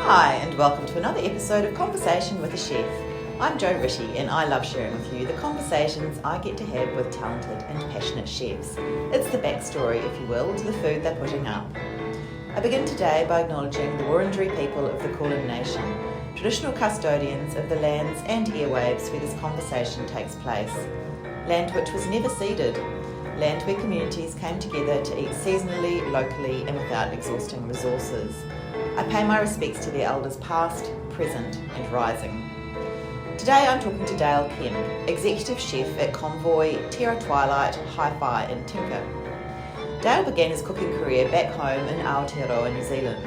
Hi, and welcome to another episode of Conversation with a Chef. I'm Jo Ritty, and I love sharing with you the conversations I get to have with talented and passionate chefs. It's the backstory, if you will, to the food they're putting up. I begin today by acknowledging the Wurundjeri people of the Kulin Nation, traditional custodians of the lands and airwaves where this conversation takes place. Land which was never ceded. Land where communities came together to eat seasonally, locally, and without exhausting resources. I pay my respects to their elders past, present, and rising. Today I'm talking to Dale Kemp, Executive Chef at Convoy, Terror Twilight, Hifi in Tinker. Dale began his cooking career back home in Aotearoa, New Zealand.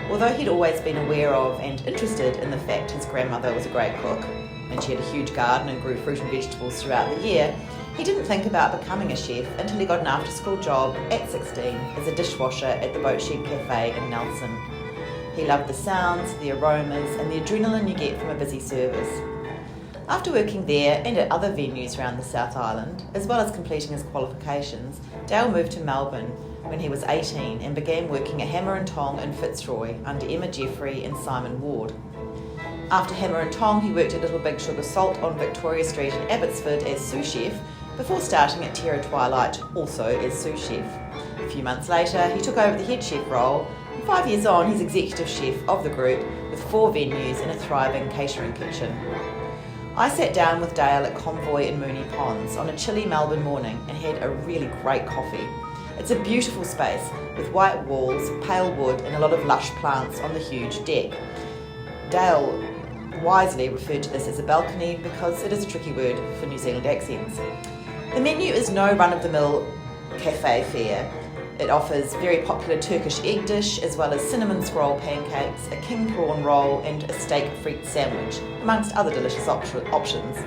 Although he'd always been aware of and interested in the fact his grandmother was a great cook, and she had a huge garden and grew fruit and vegetables throughout the year, he didn't think about becoming a chef until he got an after-school job at 16 as a dishwasher at the Boat Shed Café in Nelson. He loved the sounds, the aromas, and the adrenaline you get from a busy service. After working there and at other venues around the South Island, as well as completing his qualifications, Dale moved to Melbourne when he was 18 and began working at Hammer and Tong in Fitzroy under Emma Jeffery and Simon Ward. After Hammer and Tong, he worked at Little Big Sugar Salt on Victoria Street in Abbotsford as sous chef, before starting at Terror Twilight, also as sous chef. A few months later, he took over the head chef role. 5 years on, he's executive chef of the group with 4 venues and a thriving catering kitchen. I sat down with Dale at Convoy in Moonee Ponds on a chilly Melbourne morning and had a really great coffee. It's a beautiful space with white walls, pale wood and a lot of lush plants on the huge deck. Dale wisely referred to this as a balcony because it is a tricky word for New Zealand accents. The menu is no run-of-the-mill cafe fare. It offers very popular Turkish egg dish, as well as cinnamon scroll pancakes, a king prawn roll, and a steak frites sandwich, amongst other delicious options.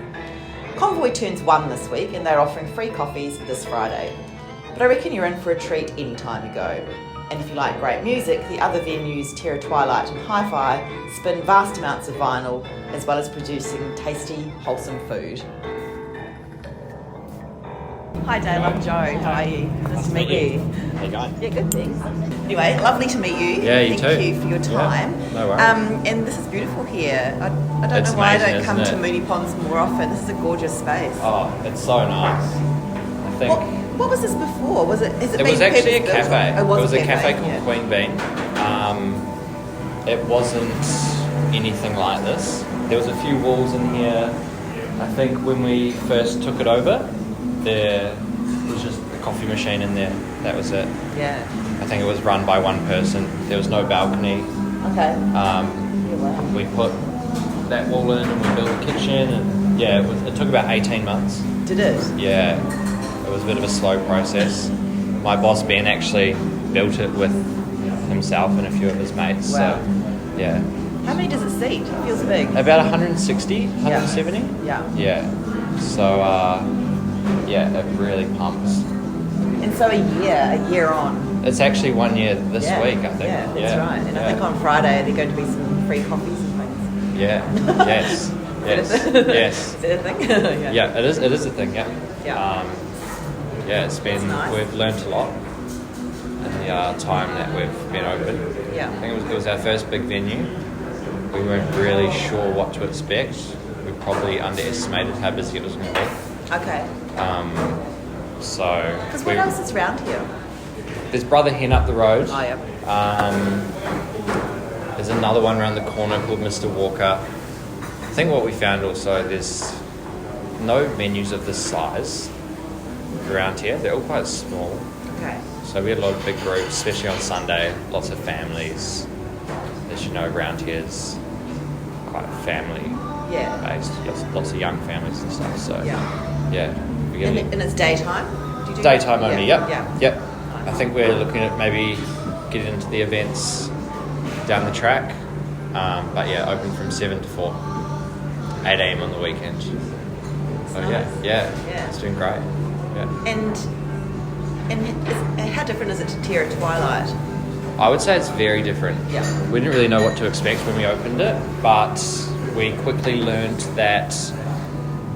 Convoy turns 1 this week, and they're offering free coffees this Friday. But I reckon you're in for a treat any time you go. And if you like great music, the other venues, Terror Twilight and Hifi, spin vast amounts of vinyl, as well as producing tasty, wholesome food. Hi Dale, I'm Jo. How are you? Nice to meet you. How you going? Yeah, good, thanks. Anyway, lovely to meet you. Yeah, you Thank too. you for your time. Yeah, no worries. And this is beautiful here. I don't It's know why amazing, I don't come to isn't it? Moonee Ponds more often. This is a gorgeous space. Oh, it's so nice. I think What was this before? Was it? Is it? it was been actually a purpose-built? cafe. It was a a cafe called yeah. Queen Bean. It wasn't anything like this. There was a few walls in here. I think when we first took it over, there was just the coffee machine in there. That was it. Yeah. I think it was run by one person. There was no balcony. Okay. We put that wall in and we built the kitchen, and yeah, it took about 18 months. Did it? Yeah, it was a bit of a slow process. My boss Ben actually built it with himself and a few of his mates. Wow. So yeah. How many does it seat? It feels big. About 160, 170. Yeah. Yeah. So yeah, it really pumps. And so a year on. It's actually 1 year this Yeah. week, I think. Yeah, that's right. And I think on Friday there are going to be some free coffees and things. Yeah. Yes. Yes. Yes. Is that a thing? Yeah. Yeah, it is. It is a thing. Yeah. Yeah. Yeah, it's been. Nice. We've learnt a lot in the time that we've been open. Yeah. I think it was our first big venue. We weren't really sure what to expect. We probably underestimated how busy it was going to be. Okay. So. Because what else is around here? There's Brother Hen up the road. Oh, yeah. There's another one around the corner called Mr. Walker. I think what we found also, there's no menus of this size around here. They're all quite small. Okay. So we had a lot of big groups, especially on Sunday, lots of families. As you know, around here is quite family based. Lots of young families and stuff. So yeah. We get And it's daytime? Do you do daytime only, yep. Yeah. Yep. I think we're looking at maybe getting into the events down the track. But yeah, open from 7 to 4. 8 a.m. on the weekend. So nice. yeah, it's doing great. Yeah. And how different is it to Terror Twilight? I would say it's very different. Yeah. We didn't really know what to expect when we opened it, but we quickly learned that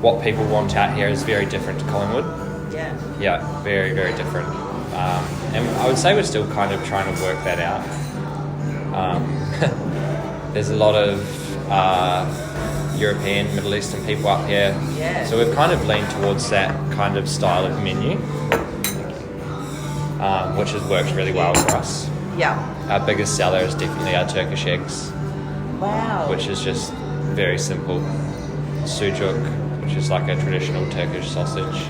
what people want out here is very different to Collingwood. Yeah. Yeah, very, very different. And I would say we're still kind of trying to work that out. There's a lot of European, Middle Eastern people up here. Yeah. So we've kind of leaned towards that kind of style of menu, which has worked really well for us. Yeah. Our biggest seller is definitely our Turkish eggs. Wow. Which is just very simple. Sucuk, which is like a traditional Turkish sausage.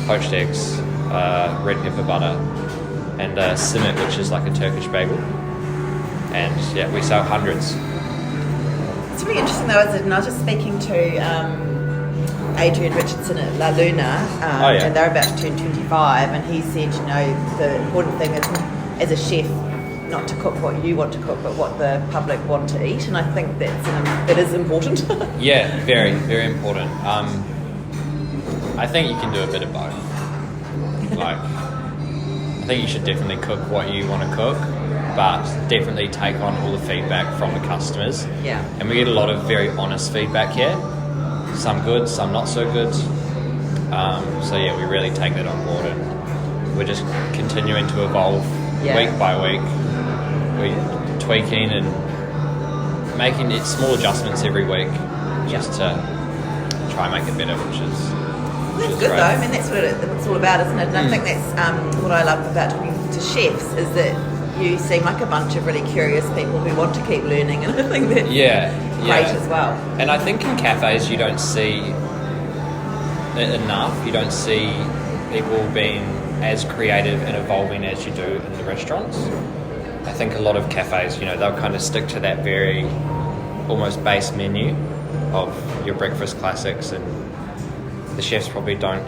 Poached eggs, red pepper butter, and simit, which is like a Turkish bagel. And yeah, we sell hundreds. It's really interesting though, isn't it? And I was just speaking to Adrian Richardson at La Luna, and they're about to turn 25, and he said, the important thing is, as a chef, not to cook what you want to cook, but what the public want to eat, and I think that is important. Yeah, very, very important. I think you can do a bit of both. Like, I think you should definitely cook what you want to cook, but definitely take on all the feedback from the customers. Yeah. And we get a lot of very honest feedback here. Some good, some not so good. So yeah, we really take that on board, and we're just continuing to evolve week by week. We're tweaking and making it small adjustments every week, just to try and make it better, which is good though. I mean, that's what it's all about, isn't it? And I think that's what I love about talking to chefs, is that you seem like a bunch of really curious people who want to keep learning, and I think that's great as well. And I think in cafes you don't see it enough. You don't see people being as creative and evolving as you do in the restaurants. I think a lot of cafes, they'll kind of stick to that very almost base menu of your breakfast classics, and the chefs probably don't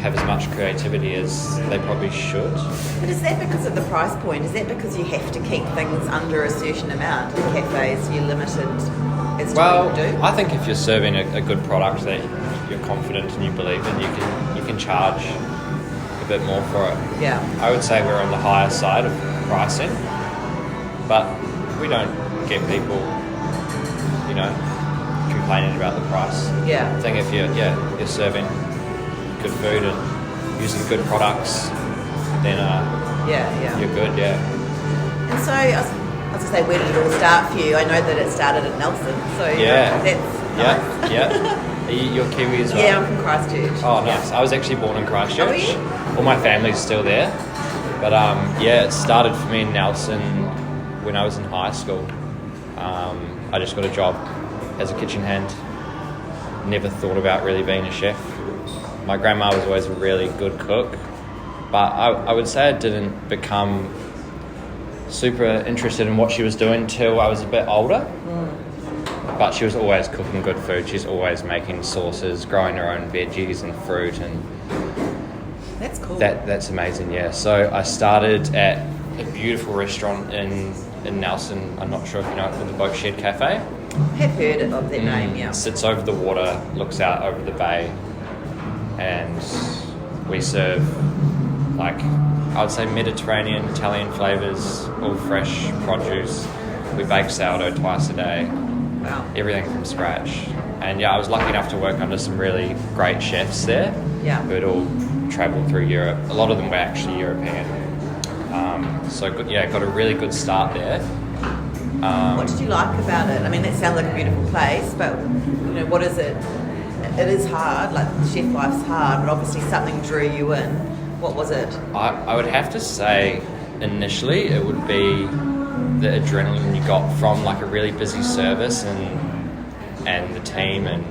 have as much creativity as they probably should. But is that because of the price point? Is that because you have to keep things under a certain amount in cafes? You're limited as to what you do? I think if you're serving a good product that you're confident and you believe in, you can charge a bit more for it. Yeah. I would say we're on the higher side of pricing, but we don't get people, complaining about the price. Yeah. I think if you're serving good food and using good products, then you're good. Yeah. And so I was going to say, where did it all start for you? I know that it started at Nelson, so that's nice. Yeah. You're Kiwi as well? Yeah, I'm from Christchurch. Oh, nice. Yeah. I was actually born in Christchurch. Oh, yeah? All my family's still there. But it started for me in Nelson when I was in high school. I just got a job as a kitchen hand. Never thought about really being a chef. My grandma was always a really good cook, but I would say I didn't become super interested in what she was doing till I was a bit older. But she was always cooking good food. She's always making sauces, growing her own veggies and fruit, and that's cool. That's amazing. Yeah. So I started at a beautiful restaurant in Nelson. I'm not sure if you know it, called the Boat Shed Café. I have heard of that name. Yeah. Sits over the water, looks out over the bay, and we serve I would say Mediterranean, Italian flavours, all fresh produce. We bake sourdough twice a day. Wow. Everything from scratch. And I was lucky enough to work under some really great chefs there. Yeah. Who had all travelled through Europe. A lot of them were actually European. Got a really good start there. What did you like about it? I mean, that sounds like a beautiful place, but what is it? It is hard, like chef life's hard, but obviously something drew you in. What was it? I would have to say initially it would be the adrenaline you got from a really busy service and the team and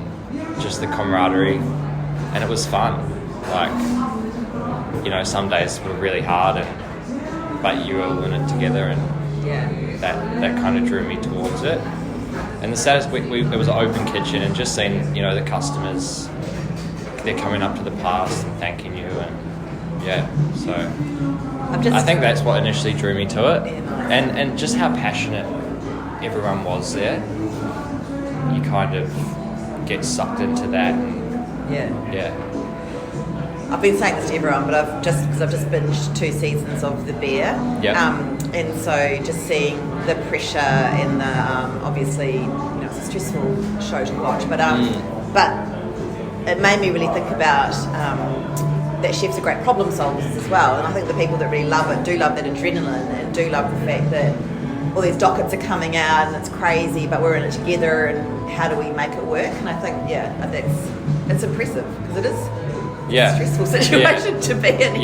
just the camaraderie, and it was fun. Some days were really hard, but you were all in it together, and that kind of drew me towards it. And the saddest week, it was an open kitchen, and just seeing the customers, they're coming up to the past and thanking you, and so I think that's what initially drew me to it. Yeah, nice. And just how passionate everyone was there. You kind of get sucked into that. I've been saying this to everyone, but I've just binged 2 seasons of The Bear. And so just seeing the pressure and the obviously it's a stressful show to watch, but it made me really think about that chefs are great problem solvers as well. And I think the people that really love it do love that adrenaline and do love the fact that all these dockets are coming out and it's crazy, but we're in it together, and how do we make it work? And I think, it's impressive, because it is a stressful situation to be in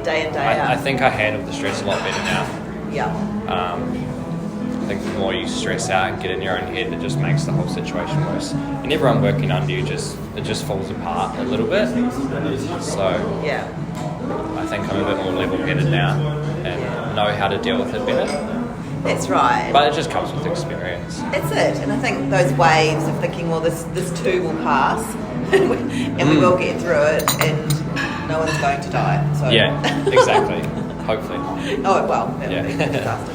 day in, day out. I think I handle the stress a lot better now. Yeah. I think the more you stress out and get in your own head, it just makes the whole situation worse. And everyone working under you, it just falls apart a little bit. So I think I'm a bit more level-headed now and know how to deal with it better. That's right. But it just comes with experience. That's it. And I think those waves of thinking, well, this too will pass and we will get through it and no one's going to die. So. Yeah, exactly. Hopefully. Oh, well, that would be a disaster.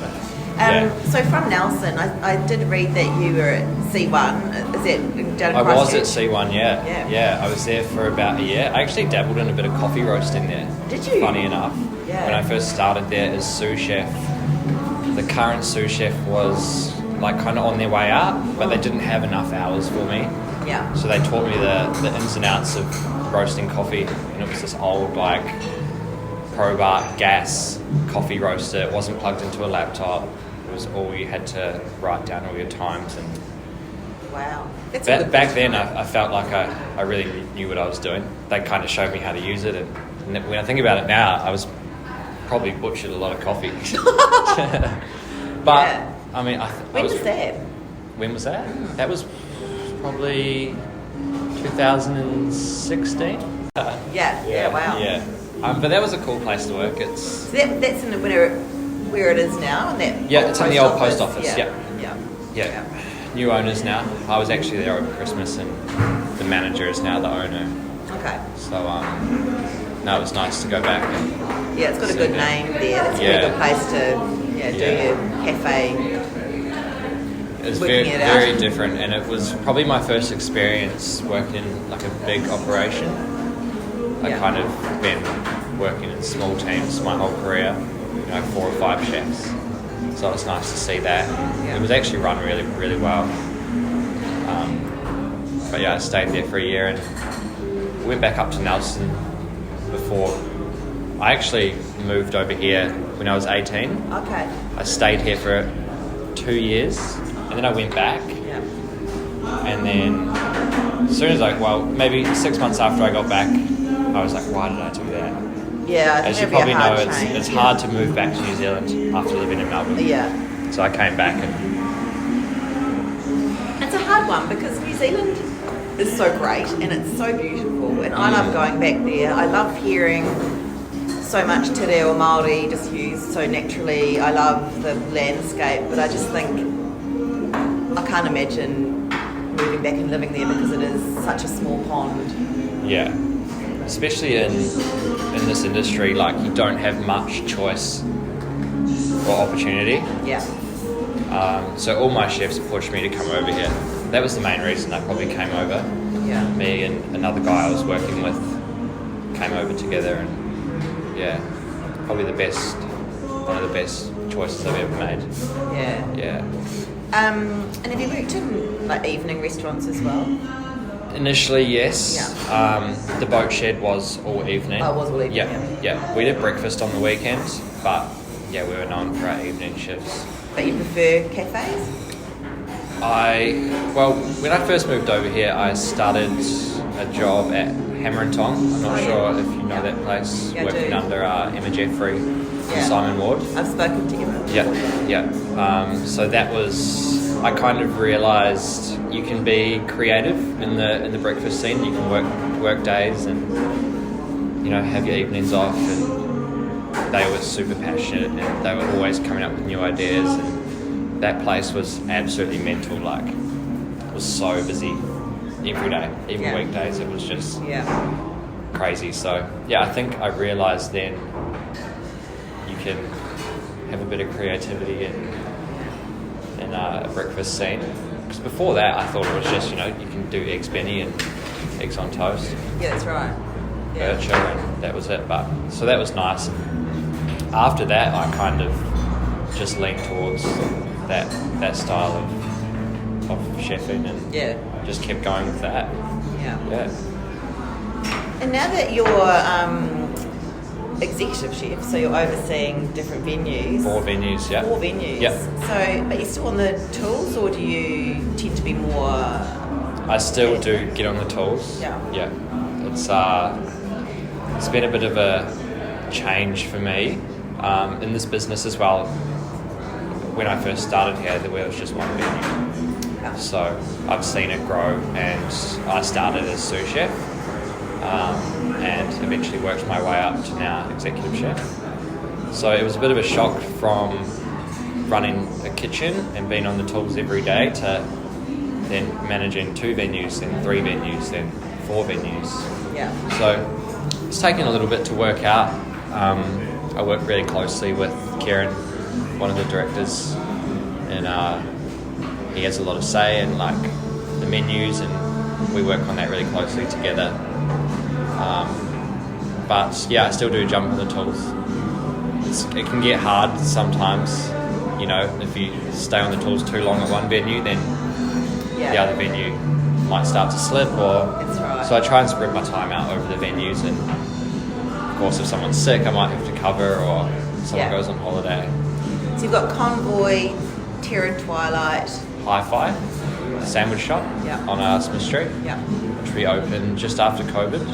So from Nelson, I did read that you were at C1. Is it down in I was Christchurch? at C1, yeah. I was there for about a year. I actually dabbled in a bit of coffee roasting there. Did you? Funny enough. Yeah. When I first started there as sous chef, the current sous chef was like kind of on their way out, but they didn't have enough hours for me. Yeah. So they taught me the ins and outs of roasting coffee, and it was this old like Probart gas coffee roaster. It wasn't plugged into a laptop. It was all you had to write down all your times. And wow. back then I felt like I really knew what I was doing. They kind of showed me how to use it, and when I think about it now, I was probably butchered a lot of coffee. But I mean, when was that? When was that? That was probably 2016. Wow. Yeah. But that was a cool place to work. So that's in where it is now? It's in the old post office. Yeah. New owners now. I was actually there over Christmas, and the manager is now the owner. Okay. So no, it was nice to go back. It's got a good name there. It's a really good place to do your cafe. It was very different, and it was probably my first experience working in like a big operation. I kind of been working in small teams my whole career, 4 or 5 chefs. So it was nice to see that. It was actually run really, really well. But I stayed there for a year and went back up to Nelson before. I actually moved over here when I was 18. Okay. I stayed here for 2 years, and then I went back. Yeah. And then as soon as maybe 6 months after I got back, I was like, why did I do that? Yeah, as you probably know, it's hard to move back to New Zealand after living in Melbourne. Yeah. So I came back, and it's a hard one because New Zealand is so great and it's so beautiful, and I love going back there. I love hearing so much te reo Māori just used so naturally. I love the landscape, but I just think I can't imagine moving back and living there because it is such a small pond. Yeah. Especially in this industry, like you don't have much choice or opportunity. Yeah. So all my chefs pushed me to come over here. That was the main reason I probably came over. Yeah. Me and another guy I was working with came over together, and probably one of the best choices I've ever made. Yeah. And have you worked in like evening restaurants as well? Initially, yes. The Boat Shed was all evening. Oh, it was all evening. Yeah. We did breakfast on the weekends, but we were known for our evening shifts. But you prefer cafes? When I first moved over here, I started a job at Hammer and Tong. I'm not sure if you know that place. Working under Emma Jeffery and Simon Ward. I've spoken to Emma. Yeah. So that was. I kind of realised you can be creative in the breakfast scene. You can work days and have your evenings off. And they were super passionate, and they were always coming up with new ideas. And that place was absolutely mental. Like, it was so busy every day, even weekdays. It was just crazy. So I think I realised then you can have a bit of creativity in a breakfast scene. Because before that, I thought it was just, you can do eggs benny and eggs on toast. Yeah, that's right. Bircher, and that was it. So that was nice. After that, I kind of just leaned towards that style of chefing, and just kept going with that. Yeah. And now that you're executive chef, so you're overseeing different venues. 4 venues, yeah. 4 venues. Yep. So are you still on the tools, or do you tend to be more... I still do get on the tools. Yeah. Yeah. It's been a bit of a change for me in this business as well. When I first started here, there was just one venue. Yeah. So I've seen it grow, and I started as sous chef and eventually worked my way up to now executive chef. So it was a bit of a shock from running a kitchen and being on the tools every day to then managing 2 venues, then 3 venues, then 4 venues. Yeah. So it's taken a little bit to work out. I work really closely with Kieran, one of the directors, and he has a lot of say in like the menus, and we work on that really closely together. But yeah, I still do jump on the tools. It can get hard sometimes, you know, if you stay on the tools too long at one venue, then the other venue might start to slip, or That's right. So I try and spread my time out over the venues, and of course if someone's sick I might have to cover, or someone goes on holiday. So you've got Convoy, Terror Twilight, Hifi, sandwich shop on Smith Street, which we opened just after COVID.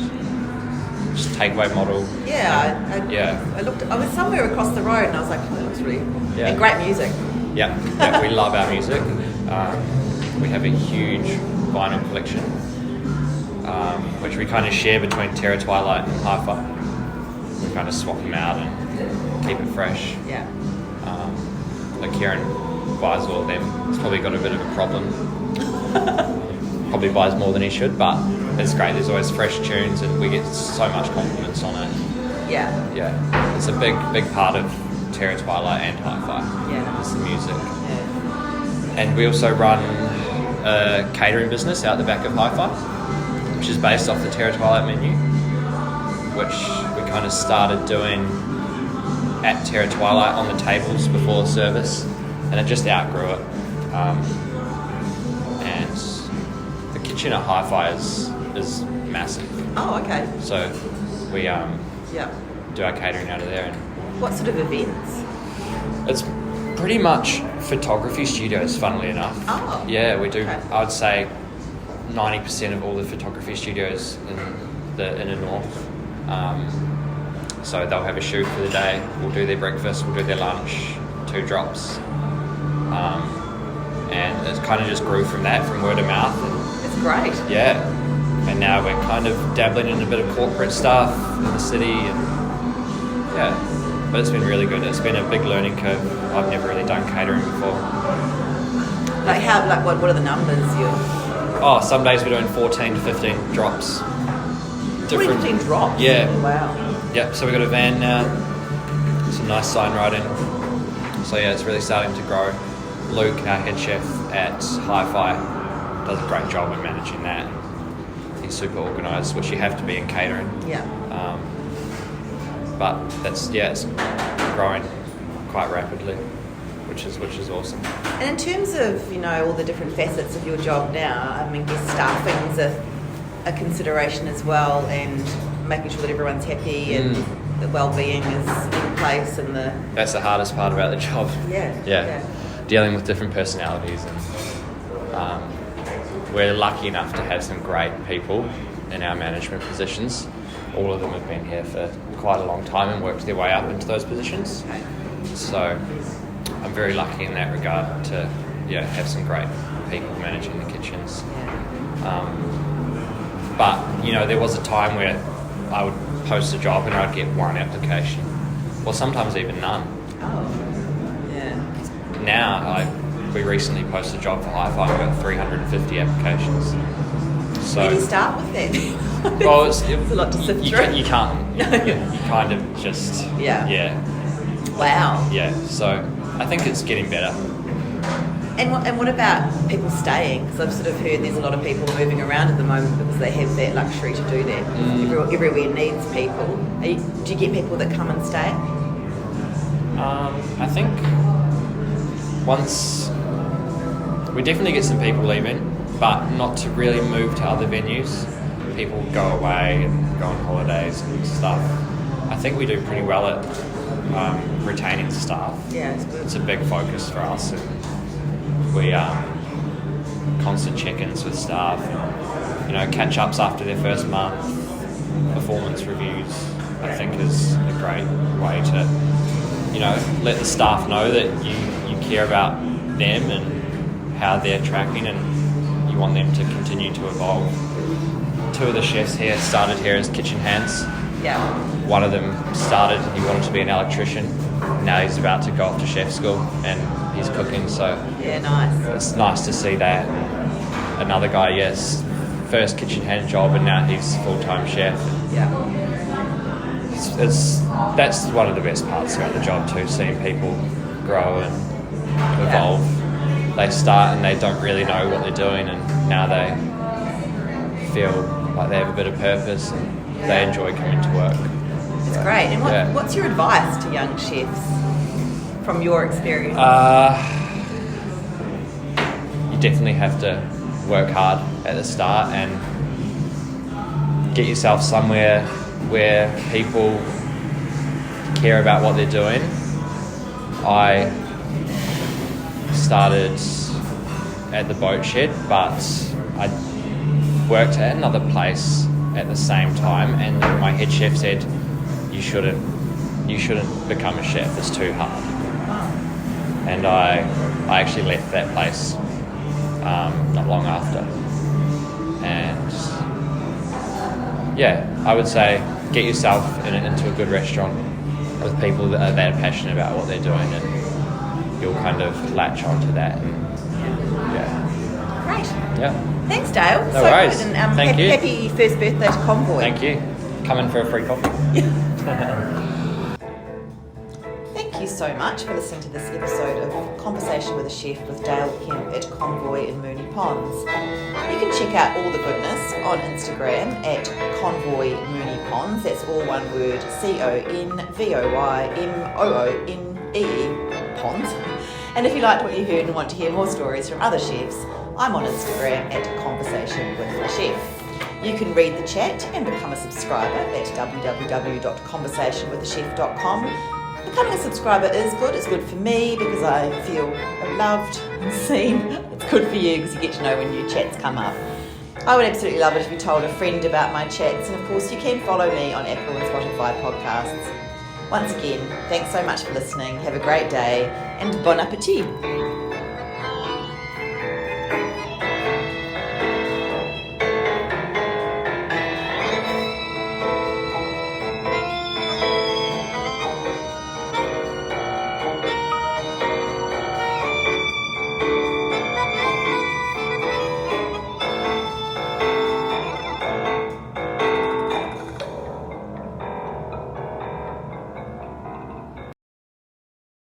Just takeaway model. I looked. I was somewhere across the road, and I was like, "Oh, that looks really..." And great music. Yeah, we love our music. We have a huge vinyl collection, which we kind of share between Terror Twilight and Hifi. We kind of swap them out and keep it fresh. Yeah. Like Kieran buys all of them. He's probably got a bit of a problem. Probably buys more than he should, but it's great. There's always fresh tunes, and we get so much compliments on it. Yeah. It's a big part of Terror Twilight and Hifi. Yeah. It's the music. Yeah. And we also run a catering business out the back of Hifi, which is based off the Terror Twilight menu, which we kind of started doing at Terror Twilight on the tables before the service, and it just outgrew it. And the kitchen at Hifi is massive. Oh, okay. So we do our catering out of there. And what sort of events? it's pretty much photography studios, funnily enough. Oh. Yeah, we do. Okay. I would say 90% of all the photography studios in the inner north. So they'll have a shoot for the day. We'll do their breakfast. We'll do their lunch. 2 drops. And it kind of just grew from that, from word of mouth. And, it's great. Yeah. And now we're kind of dabbling in a bit of corporate stuff in the city. And yeah. But it's been really good. It's been a big learning curve. I've never really done catering before. What are the numbers Some days we're doing 14 to 15 drops. 15 drops? Yeah. Wow. Yep, so we've got a van now. Some nice sign writing. So yeah, it's really starting to grow. Luke, our head chef at Hifi, does a great job in managing that. He's super organised, which you have to be in catering. Yeah. But it's growing quite rapidly, which is awesome. And in terms of, all the different facets of your job now, I mean, guess staffing's a consideration as well, and making sure that everyone's happy and the well-being is in place, and that's the hardest part about the job. Yeah. Dealing with different personalities, and we're lucky enough to have some great people in our management positions. All of them have been here for quite a long time and worked their way up into those positions. Okay. So I'm very lucky in that regard to have some great people managing the kitchens. But there was a time where I would post a job and I'd get 1 application, or sometimes even none. Oh, yeah. Now, we recently posted a job for Hifi and we got 350 applications. So, where do you start with that? Well, it's a lot to sift through. You can't. You kind of just... Yeah. Wow. Yeah, so I think it's getting better. And what about people staying? Because I've sort of heard there's a lot of people moving around at the moment because they have that luxury to do that. Everywhere needs people. Do you get people that come and stay? I think once... We definitely get some people leaving, but not to really move to other venues. People go away and go on holidays and stuff, I think we do pretty well at retaining staff. Yeah, it's good. It's a big focus for us, and we constant check-ins with staff, and catch-ups after their first month, performance reviews. I think is a great way to let the staff know that you care about them and how they're tracking, and you want them to continue to evolve. 2 of the chefs here started here as kitchen hands. Yeah. One of them started, he wanted to be an electrician. Now he's about to go off to chef school and he's cooking, so yeah, nice. It's nice to see that. Another guy, yes, first kitchen hand job and now he's full-time chef. Yeah. That's one of the best parts about the job too, seeing people grow and evolve. Yeah. They start and they don't really know what they're doing, and now they feel like they have a bit of purpose and they enjoy coming to work. It's great. And what's your advice to young chefs from your experience? You definitely have to work hard at the start and get yourself somewhere where people care about what they're doing. I started at the Boat Shed, but I worked at another place at the same time, and my head chef said, you shouldn't become a chef, it's too hard. And I actually left that place not long after. And yeah, I would say get yourself into a good restaurant with people that are passionate about what they're doing, and you'll kind of latch onto that. And yeah. Great. Yeah. Thanks, Dale. No worries. Good. And Thank you. Happy first birthday to Convoy. Thank you. Come in for a free coffee. Thank you so much for listening to this episode of Conversation with a Chef with Dale Kemp at Convoy in Moonee Ponds. You can check out all the goodness on Instagram at Convoy Moonee Ponds. That's all one word, CONVOYMOONEE Ponds. And if you liked what you heard and want to hear more stories from other chefs, I'm on Instagram at Conversation with a Chef. You can read the chat and become a subscriber at www.conversationwithachef.com. Becoming a subscriber is good. It's good for me because I feel loved and seen. It's good for you because you get to know when new chats come up. I would absolutely love it if you told a friend about my chats, and of course you can follow me on Apple and Spotify podcasts. Once again, thanks so much for listening. Have a great day and bon appetit.